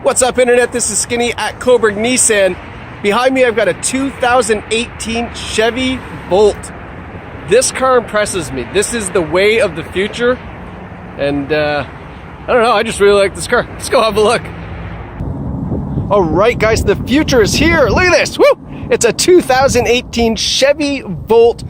What's up, Internet? This is Skinny at Cobourg Nissan. Behind me, I've got a 2018 Chevy Volt. This car impresses me. This is the way of the future. And I don't know, I just really like this car. Let's go have a look. All right, guys, the future is here. Look at this. Woo! It's a 2018 Chevy Volt.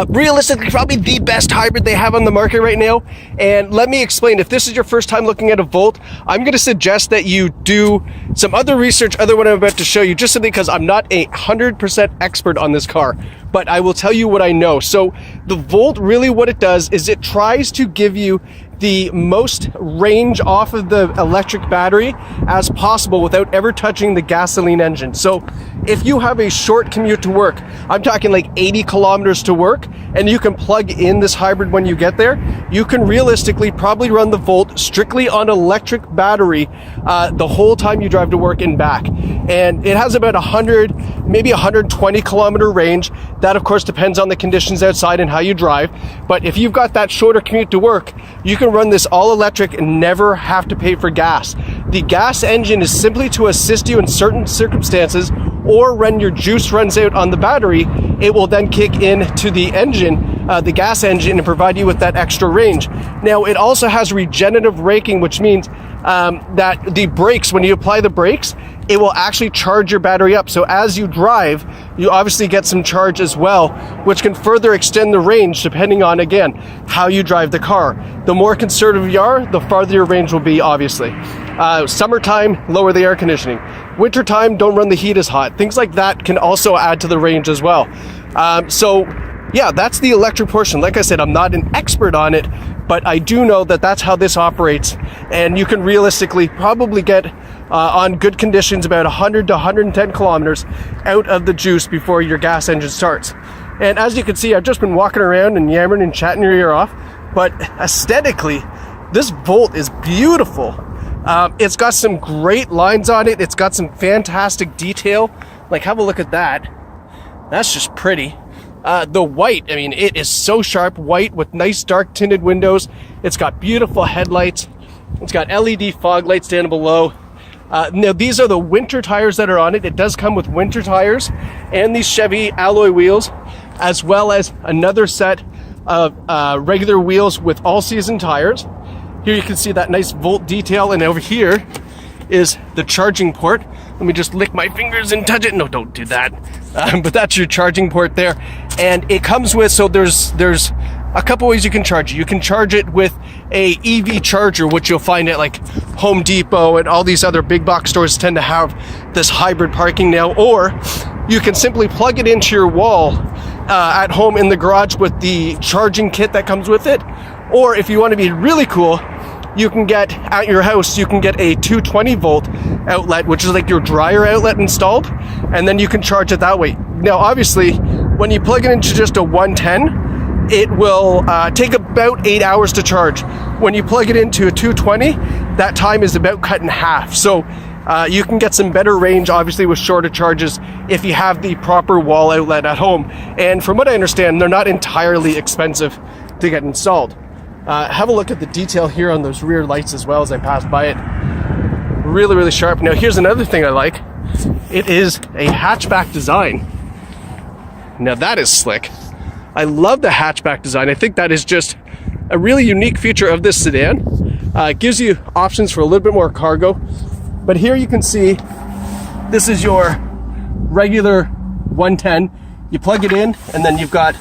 Realistically, probably the best hybrid they have on the market right now. And let me explain, if this is your first time looking at a Volt, I'm going to suggest that you do some other research other than what I'm about to show you, just simply because I'm not 100% expert on this car, but I will tell you what I know. So the Volt, really what it does is it tries to give you the most range off of the electric battery as possible without ever touching the gasoline engine. So if you have a short commute to work, I'm talking like 80 kilometers to work, and you can plug in this hybrid when you get there, you can realistically probably run the Volt strictly on electric battery the whole time you drive to work and back. And it has about 100, maybe 120 kilometer range. That of course depends on the conditions outside and how you drive. But if you've got that shorter commute to work, you can run this all electric and never have to pay for gas. The gas engine is simply to assist you in certain circumstances, or when your juice runs out on the battery, it will then kick in to the engine, the gas engine, and provide you with that extra range. Now, it also has regenerative braking, which means that the brakes, when you apply the brakes, it will actually charge your battery up. So as you drive, you obviously get some charge as well, which can further extend the range depending on, again, how you drive the car. The more conservative you are, the farther your range will be, obviously. Summertime, lower the air conditioning. Wintertime, don't run the heat as hot. Things like that can also add to the range as well. So yeah, that's the electric portion. Like I said, I'm not an expert on it, but I do know that that's how this operates. And you can realistically probably get on good conditions about 100 to 110 kilometers out of the juice before your gas engine starts. And as you can see, I've just been walking around and yammering and chatting your ear off, but aesthetically, this Volt is beautiful. It's got some great lines on it. It's got some fantastic detail. Like, have a look at that. That's just pretty. The white, I mean, it is so sharp, white with nice dark tinted windows. It's got beautiful headlights. It's got LED fog lights down below. Now, these are the winter tires that are on it. It does come with winter tires and these Chevy alloy wheels, as well as another set of regular wheels with all-season tires. Here you can see that nice Volt detail, and over here is the charging port. Let me just lick my fingers and touch it. No, don't do that. But that's your charging port there. And it comes with, so there's a couple ways you can charge it. You can charge it with a EV charger, which you'll find at like Home Depot and all these other big box stores tend to have this hybrid parking now. Or you can simply plug it into your wall at home in the garage with the charging kit that comes with it. Or if you want to be really cool, you can get at your house, you can get a 220 volt outlet, which is like your dryer outlet installed, and then you can charge it that way. Now, obviously, when you plug it into just a 110, it will take about 8 hours to charge. When you plug it into a 220, that time is about cut in half. So you can get some better range, obviously, with shorter charges if you have the proper wall outlet at home. And from what I understand, they're not entirely expensive to get installed. Have a look at the detail here on those rear lights as well as I pass by it. Really, really sharp. Now, here's another thing I like. It is a hatchback design. Now, that is slick. I love the hatchback design. I think that is just a really unique feature of this sedan. It gives you options for a little bit more cargo. But here you can see this is your regular 110. You plug it in, and then you've got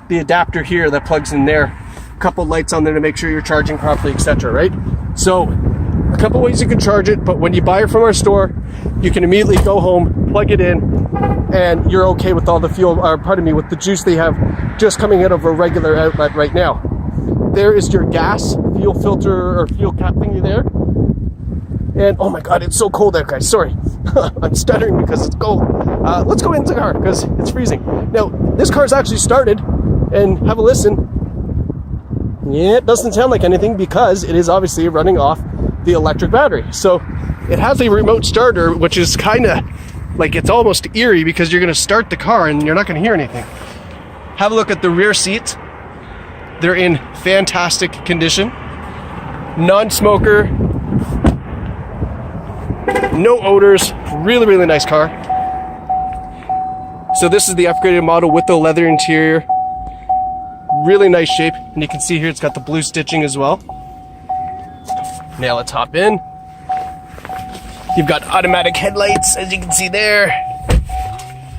the adapter here that plugs in there. Couple lights on there to make sure you're charging properly, etc. Right? So a couple ways you can charge it, but when you buy it from our store, you can immediately go home, plug it in, and you're okay with all the fuel, or pardon me, with the juice they have just coming out of a regular outlet right now. There is your gas fuel filter or fuel cap thingy there. And oh my god, it's so cold out, guys. Sorry. I'm stuttering because it's cold. Let's go into the car because it's freezing. Now, this car is actually started, and have a listen. Yeah, it doesn't sound like anything because it is obviously running off the electric battery. So it has a remote starter, which is kind of like, it's almost eerie because you're going to start the car and you're not going to hear anything. Have a look at the rear seats. They're in fantastic condition. Non-smoker. No odors, really, really nice car. So this is the upgraded model with the leather interior. Really nice shape, and you can see here it's got the blue stitching as well. Now let's hop in. You've got automatic headlights, as you can see there.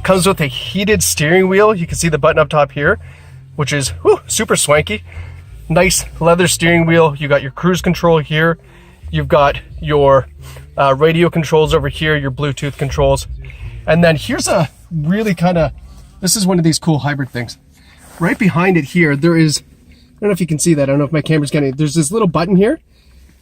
Comes with a heated steering wheel. You can see the button up top here, which is super swanky. Nice leather steering wheel. You got your cruise control here. You've got your radio controls over here, your Bluetooth controls. And then here's a really this is one of these cool hybrid things. Right behind it here, there is, I don't know if you can see that. I don't know if my camera's getting it. There's this little button here,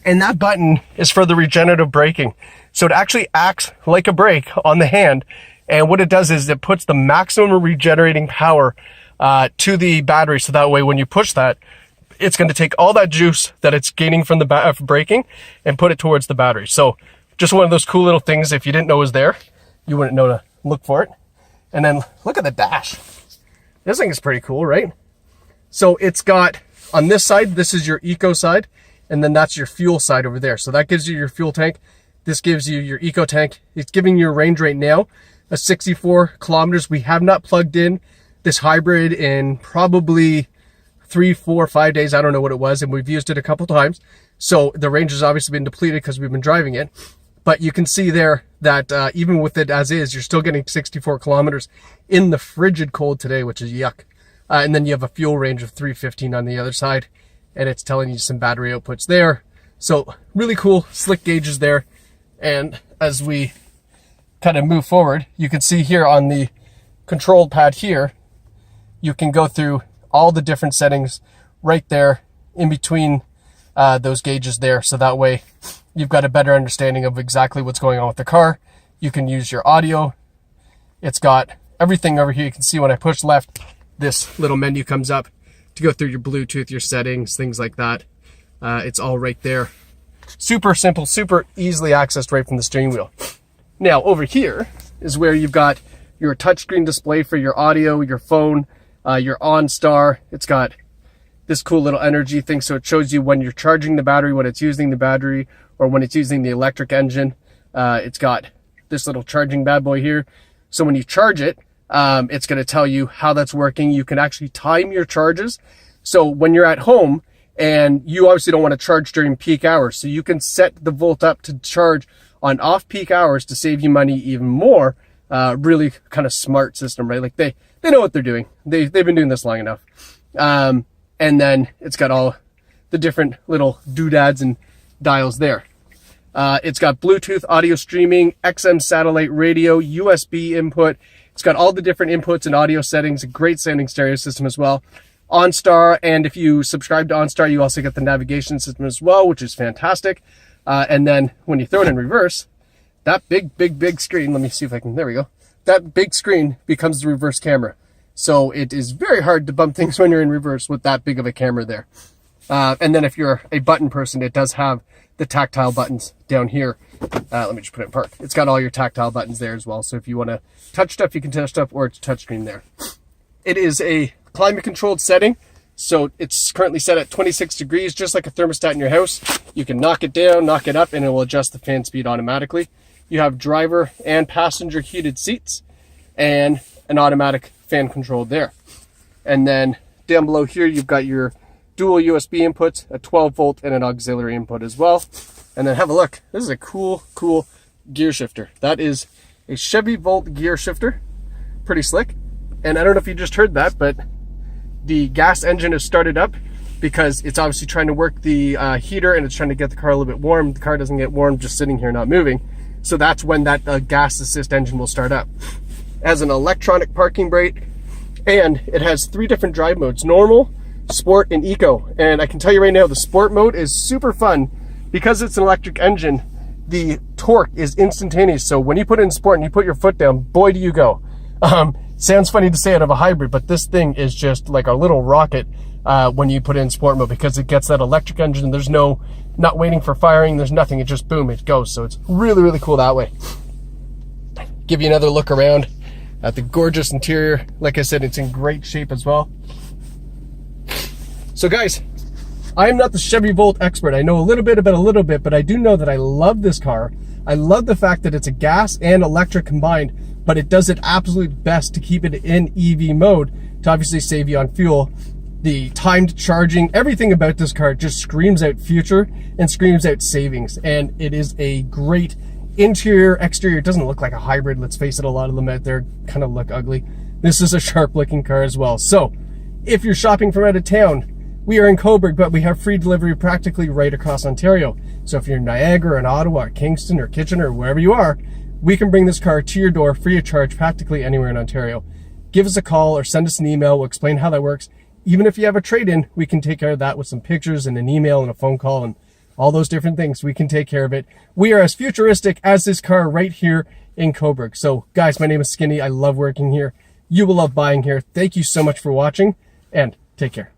and that button is for the regenerative braking. So it actually acts like a brake on the hand. And what it does is it puts the maximum regenerating power to the battery. So that way, when you push that, it's going to take all that juice that it's gaining from the braking and put it towards the battery. So just one of those cool little things. If you didn't know it was there, you wouldn't know to look for it. And then look at the dash. This thing is pretty cool, right? So it's got, on this side, this is your eco side, and then that's your fuel side over there. So that gives you your fuel tank. This gives you your eco tank. It's giving you a range right now of 64 kilometers. We have not plugged in this hybrid in probably 3, 4, 5 days. I don't know what it was, and we've used it a couple times. So the range has obviously been depleted because we've been driving it. But you can see there that even with it as is, you're still getting 64 kilometers in the frigid cold today, which is yuck. And then you have a fuel range of 315 on the other side, and it's telling you some battery outputs there. So really cool, slick gauges there. And as we kind of move forward, you can see here on the control pad here, you can go through all the different settings right there in between those gauges there. So that way you've got a better understanding of exactly what's going on with the car. You can use your audio. It's got everything over here. You can see when I push left, this little menu comes up to go through your Bluetooth, your settings, things like that. It's all right there. Super simple, super easily accessed right from the steering wheel. Now over here is where you've got your touchscreen display for your audio, your phone, your OnStar. It's got this cool little energy thing, so it shows you when you're charging the battery, when it's using the battery, or when it's using the electric engine. It's got this little charging bad boy here. So when you charge it, it's going to tell you how that's working. You can actually time your charges. So when you're at home, and you obviously don't want to charge during peak hours, so you can set the volt up to charge on off-peak hours to save you money even more. Really kind of smart system, right? Like they know what they're doing. They've been doing this long enough. And then it's got all the different little doodads and dials there. It's got Bluetooth audio streaming, XM satellite radio, USB input. It's got all the different inputs and audio settings, a great sounding stereo system as well. OnStar, and if you subscribe to OnStar, you also get the navigation system as well, which is fantastic. And then when you throw it in reverse, that big screen, let me see if I can, there we go. That big screen becomes the reverse camera. So it is very hard to bump things when you're in reverse with that big of a camera there. And then if you're a button person, it does have the tactile buttons down here. Let me just put it in park. It's got all your tactile buttons there as well. So if you want to touch stuff, you can touch stuff, or it's a touchscreen there. It is a climate controlled setting. So it's currently set at 26 degrees, just like a thermostat in your house. You can knock it down, knock it up, and it will adjust the fan speed automatically. You have driver and passenger heated seats and an automatic fan control there. And then down below here, you've got your dual USB inputs, a 12 volt and an auxiliary input as well. And then have a look. This is a cool gear shifter. That is a Chevy Volt gear shifter. Pretty slick. And I don't know if you just heard that, but the gas engine is started up because it's obviously trying to work the heater, and it's trying to get the car a little bit warm. The car doesn't get warm just sitting here not moving. So that's when that gas assist engine will start up. It has an electronic parking brake, and it has 3 different drive modes: normal, sport, and eco. And I can tell you right now, the sport mode is super fun because it's an electric engine. The torque is instantaneous. So when you put it in sport and you put your foot down, boy, do you go. Sounds funny to say out of a hybrid, but this thing is just like a little rocket when you put it in sport mode, because it gets that electric engine. There's not waiting for firing. There's nothing. It just, boom, it goes. So it's really cool that way. Give you another look around at the gorgeous interior. Like I said, it's in great shape as well. So guys, I am not the Chevy Volt expert. I know a little bit about a little bit, but I do know that I love this car. I love the fact that it's a gas and electric combined, but it does it absolute best to keep it in EV mode to obviously save you on fuel. The timed charging, everything about this car just screams out future and screams out savings. And it is a great interior, exterior. It doesn't look like a hybrid. Let's face it, a lot of them out there kind of look ugly. This is a sharp looking car as well. So if you're shopping from out of town, we are in Cobourg, but we have free delivery practically right across Ontario. So if you're in Niagara, or Ottawa, or Kingston, or Kitchener, or wherever you are, we can bring this car to your door free of charge practically anywhere in Ontario. Give us a call or send us an email. We'll explain how that works. Even if you have a trade-in, we can take care of that with some pictures and an email and a phone call and all those different things. We can take care of it. We are as futuristic as this car right here in Cobourg. So guys, my name is Skinny. I love working here. You will love buying here. Thank you so much for watching and take care.